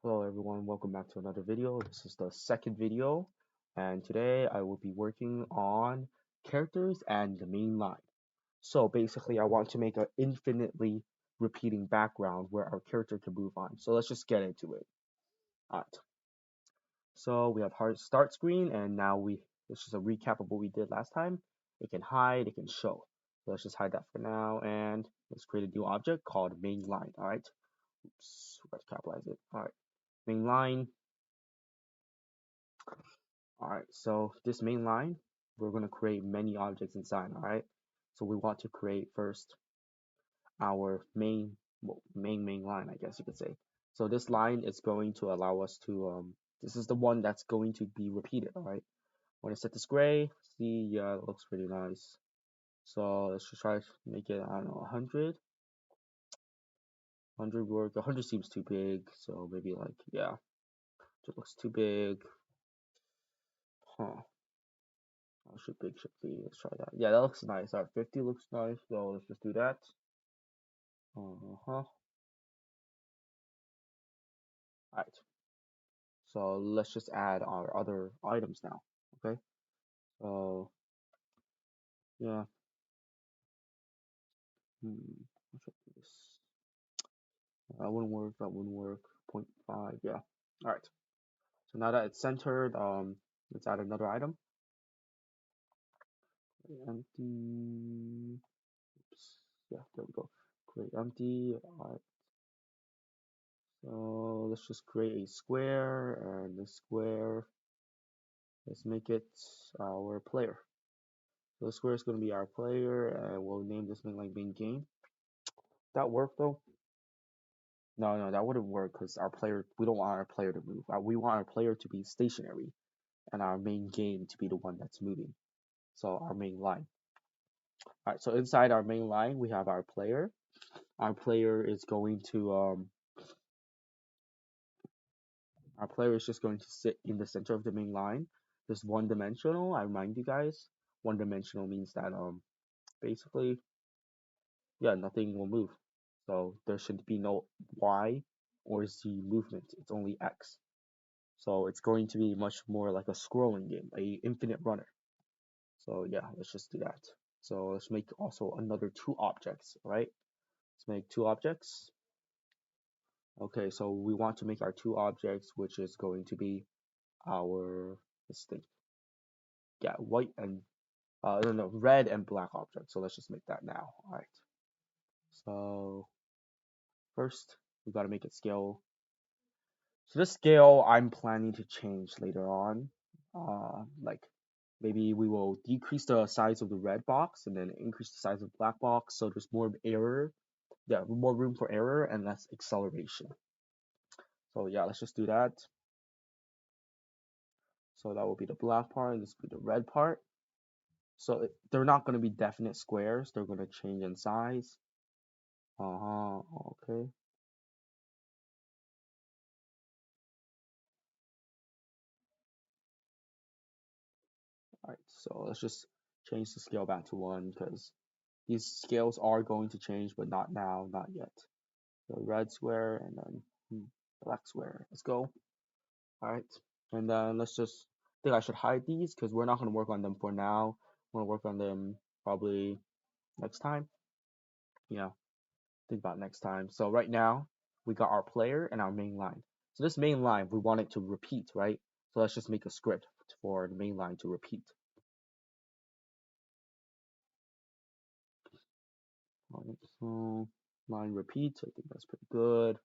Hello everyone, welcome back to another video. This is the second video, and today I will be working on characters and the main line. So basically I want to make an infinitely repeating background where our character can move on. So let's just get into it. Alright, so we have hard start screen, and now it's just a recap of what we did last time. It can hide, it can show. So let's just hide that for now, and let's create a new object called main line. Alright, oops, we got to capitalize it. Alright, main line. Alright, so this main line, we're going to create many objects inside, alright? So we want to create first our main line, I guess you could say. So this line is going to allow us to, this is the one that's going to be repeated, alright? When I set this gray, see, yeah, it looks pretty nice. So let's just try to make it, I don't know, 100. 100 work, 100 seems too big, so maybe like, yeah, it looks too big. Huh. How should big should be? Let's try that. Yeah, that looks nice. Alright, 50 looks nice, so let's just do that. Uh-huh. Alright. So let's just add our other items now. Okay. So yeah. Let's do this. That wouldn't work. That wouldn't work. 0.5. Yeah. Alright. So now that it's centered, let's add another item. Empty. Oops. Yeah, there we go. Create empty. Alright. So let's just create a square, and the square, let's make it our player. So the square is going to be our player, and we'll name this thing like main game. That work though? No, no, that wouldn't work because our player, we don't want our player to move. We want our player to be stationary and our main game to be the one that's moving. So our main line. All right, so inside our main line, we have our player. Our player is going to, our player is just going to sit in the center of the main line. This one dimensional, I remind you guys, one dimensional means that, basically, yeah, nothing will move. So there should be no Y or Z movement. It's only X. So it's going to be much more like a scrolling game, a infinite runner. So yeah, let's just do that. So let's make also another two objects, right? Let's make two objects. Okay, so we want to make our two objects, which is going to be our, let's think, yeah, white and, no, red and black objects. So let's just make that now. All right. So first, we got to make it scale. So this scale I'm planning to change later on. Like maybe we will decrease the size of the red box and then increase the size of the black box so there's more error. Yeah, more room for error and less acceleration. So yeah, let's just do that. So that will be the black part and this will be the red part. So they're not going to be definite squares. They're going to change in size. Okay. Alright, so let's just change the scale back to 1 because these scales are going to change, but not now, not yet. So red square and then black square. Let's go. Alright, and then let's just, I think I should hide these because we're not going to work on them for now. We're going to work on them probably next time. Yeah, think about next time. So right now, we got our player and our main line. So this main line, we want it to repeat, right? So let's just make a script for the main line to repeat. So line repeat, I think that's pretty good.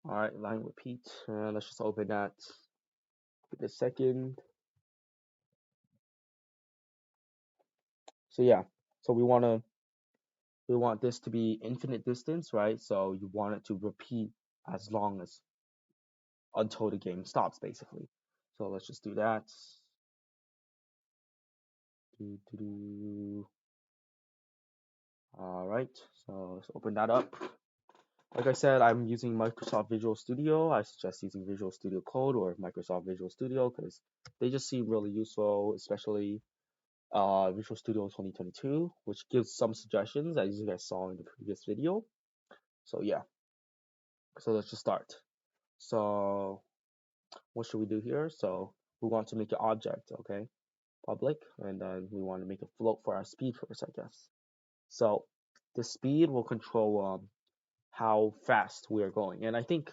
Alright, line repeat. Let's just open that. Give it a second. So yeah, so we want this to be infinite distance, right? So you want it to repeat as long as until the game stops, basically. So let's just do that. All right, so let's open that up. Like I said, I'm using Microsoft Visual Studio. I suggest using Visual Studio Code or Microsoft Visual Studio because they just seem really useful, especially Visual Studio 2022, which gives some suggestions as you guys saw in the previous video. So yeah, so let's just start. So what should we do here? So we want to make an object, okay, public, and then we want to make a float for our speed first, I guess. So the speed will control how fast we are going, and I think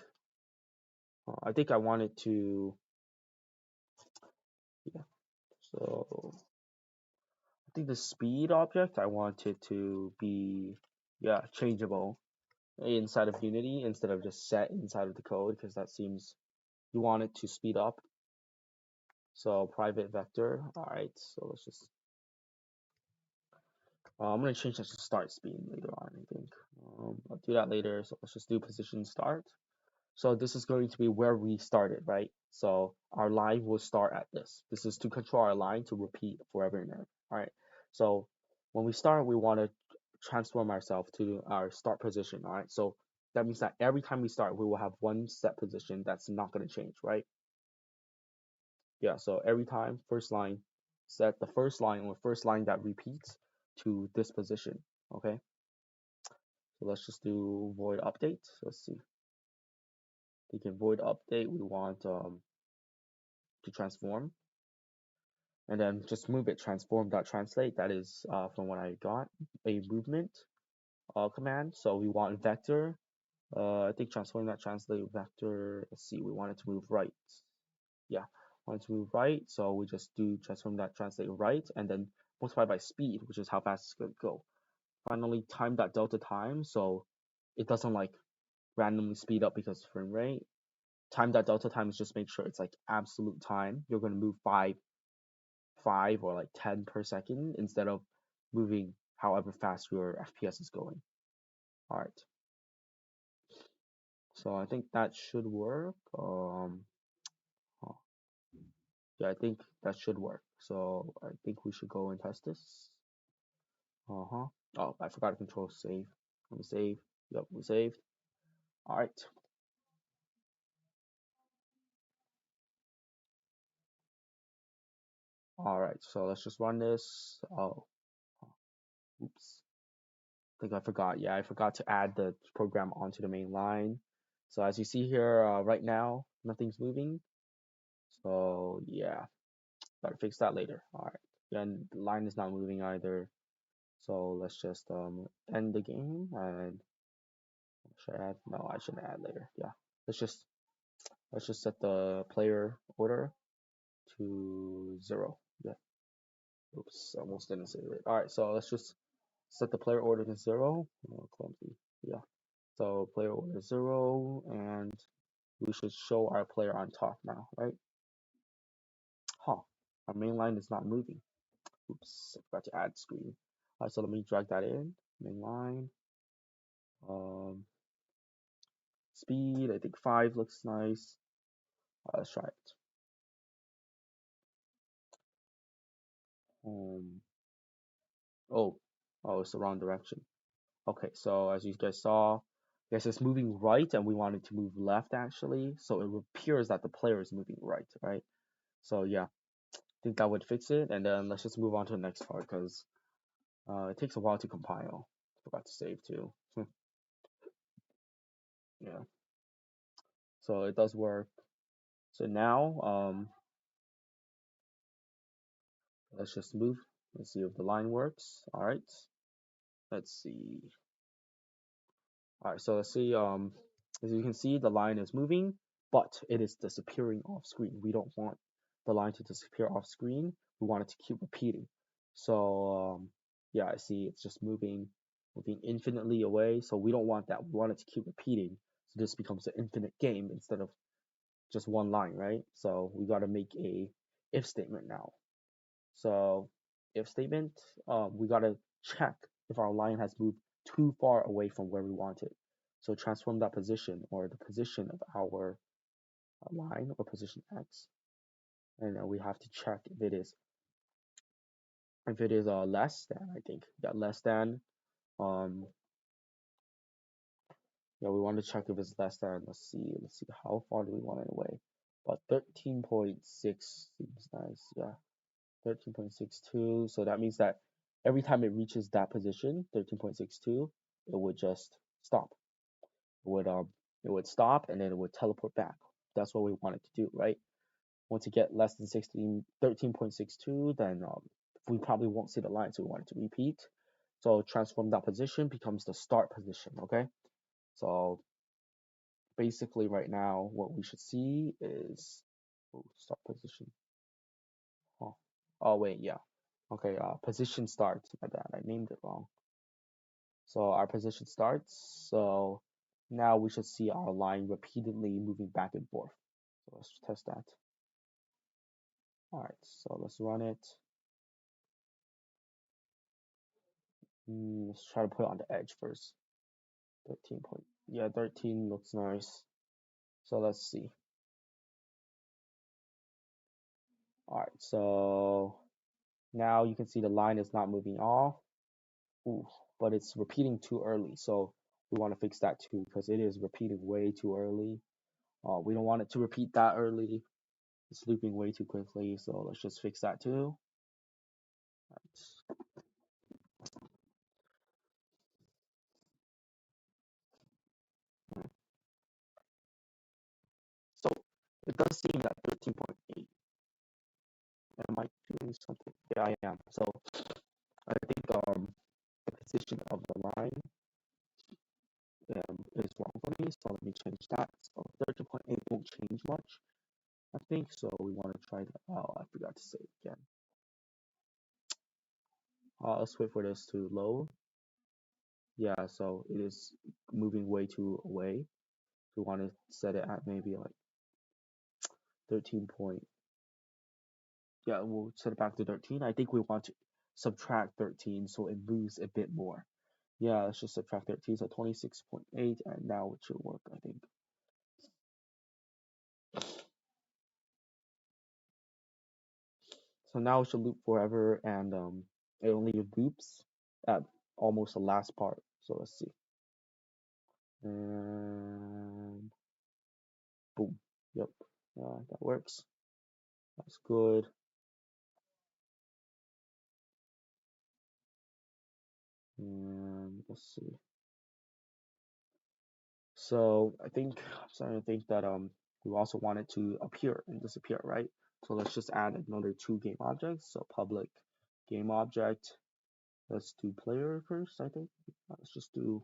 I wanted to, yeah. So I think the speed object I want it to be, yeah, changeable inside of Unity instead of just set inside of the code, because that seems, you want it to speed up. So private vector. All right, so let's just, I'm gonna change that to start speed later on, I think. I'll do that later. So let's just do position start. So this is going to be where we started, right? So our line will start at this. This is to control our line to repeat forever and ever. All right. So when we start, we want to transform ourselves to our start position. All right. So that means that every time we start, we will have one set position that's not going to change, right? Yeah. So every time, first line, set the first line or first line that repeats to this position. Okay. So let's just do void update. Let's see. We can void update. We want to transform, and then just move it, transform.translate. That is from what I got, a movement command. So we want vector. I think transform.translate vector. Let's see, we want it to move right. Yeah, want it to move right. So we just do transform.translate right, and then multiply by speed, which is how fast it's going to go. Finally, time.delta time. So it doesn't like randomly speed up because of frame rate. Time.delta time is just make sure it's like absolute time. You're going to move 5 or like 10 per second instead of moving however fast your FPS is going. All right. So I think that should work. Yeah, I think that should work. So I think we should go and test this. Oh, I forgot to control save. Let me save. Yep, we saved. All right. All right. So let's just run this. Oh, oops. I think I forgot. Yeah, I forgot to add the program onto the main line. So as you see here, right now, nothing's moving. So yeah, gotta fix that later. All right. Yeah, and the line is not moving either. So let's just end the game, and should I add? No, I shouldn't add later. Yeah. Let's just set the player order to 0. Yeah. Oops, almost didn't save it. All right, so let's just set the player order to 0. Oh, clumsy. Yeah. So player order 0, and we should show our player on top now, right? Huh. Our main line is not moving. Oops, I forgot to add screen. All right, so let me drag that in. Main line. Um, speed, I think 5 looks nice. Let's try it. Um, oh, it's the wrong direction. Okay, so as you guys saw, yes, it's moving right, and we want it to move left actually. So it appears that the player is moving right, right? So yeah, I think that would fix it. And then let's just move on to the next part because it takes a while to compile. Forgot to save too. Yeah, so it does work. So now let's just move. Let's see if the line works. All right. Let's see. All right. So let's see. As you can see, the line is moving, but it is disappearing off screen. We don't want the line to disappear off screen. We want it to keep repeating. So yeah, I see it's just moving infinitely away. So we don't want that. We want it to keep repeating. So this becomes an infinite game instead of just one line, right? So we got to make a if statement now. So if statement, we got to check if our line has moved too far away from where we want it. So transform that position or the position of our line or position X. And we have to check if it is less than, I think. Yeah, less than. Yeah, we want to check if it's less than. Let's see how far do we want it away. But 13.6 seems nice. Yeah. 13.62. So that means that every time it reaches that position, 13.62, it would just stop. It it would stop and then it would teleport back. That's what we wanted to do, right? Once you get less than 13.62, then we probably won't see the line, so we want it to repeat. So transform that position becomes the start position, okay? So basically right now, what we should see is start position. Oh wait, yeah. Okay, position starts. My bad, I named it wrong. So our position starts. So now we should see our line repeatedly moving back and forth. So let's test that. All right, so let's run it. Let's try to put it on the edge first. 13 point. Yeah, 13 looks nice. So let's see. All right, so now you can see the line is not moving off. Ooh, but it's repeating too early. So we want to fix that too because it is repeating way too early. We don't want it to repeat that early. It's looping way too quickly. So let's just fix that too. Right. So it does seem that 13.8. Am I doing something? Yeah, I am. So I think the position of the line is wrong for me. So let me change that. So 13.8 won't change much, I think. So we want to try that. Oh, I forgot to say it again. Let's wait for this to load. Yeah, so it is moving way too away. We want to set it at maybe like 13 point. Yeah, we'll set it back to 13. I think we want to subtract 13 so it moves a bit more. Yeah, let's just subtract 13, so 26.8, and now it should work, I think. So now it should loop forever, and it only loops at almost the last part. So let's see. And boom. Yep, that works. That's good. And let's see. So I'm starting to think that we also want it to appear and disappear, right? So let's just add another two game objects. So public game object. Let's do player first, I think. Let's just do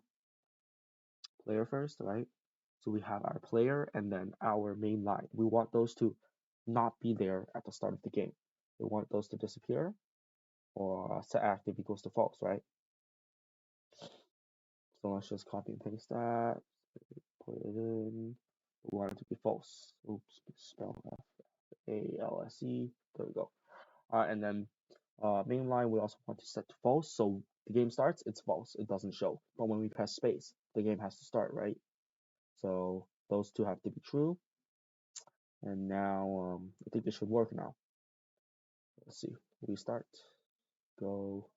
player first, right? So we have our player and then our main line. We want those to not be there at the start of the game. We want those to disappear or set active equals to false, right? So let's just copy and paste that, put it in. We want it to be false. Oops, spell F-A-L-S-E. There we go. And then main line we also want to set to false. So the game starts, it's false. It doesn't show. But when we press space, the game has to start, right? So those two have to be true. And now I think it should work now. Let's see. Restart. Go.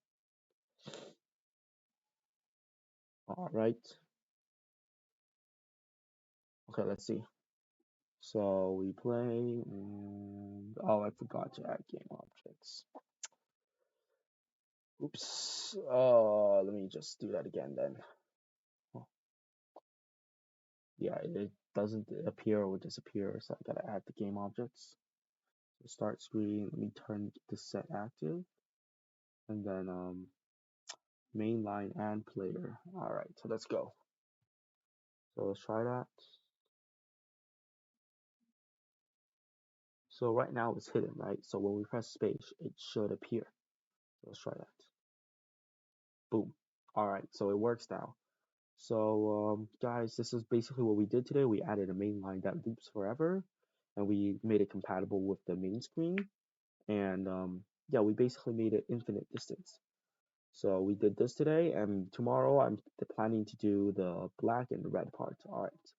All right. Okay, let's see. So we play and oh, I forgot to add game objects. Oops. Let me just do that again then. Oh. Yeah, it doesn't appear or disappear, so I gotta add the game objects. So start screen. Let me turn the set active, and then main line and player. All right, so let's go. So let's try that. So right now it's hidden, right? So when we press space, it should appear. So let's try that. Boom. All right, so it works now. So guys, this is basically what we did today. We added a main line that loops forever, and we made it compatible with the main screen. And yeah, we basically made it infinite distance. So we did this today, and tomorrow I'm planning to do the black and the red part. All right.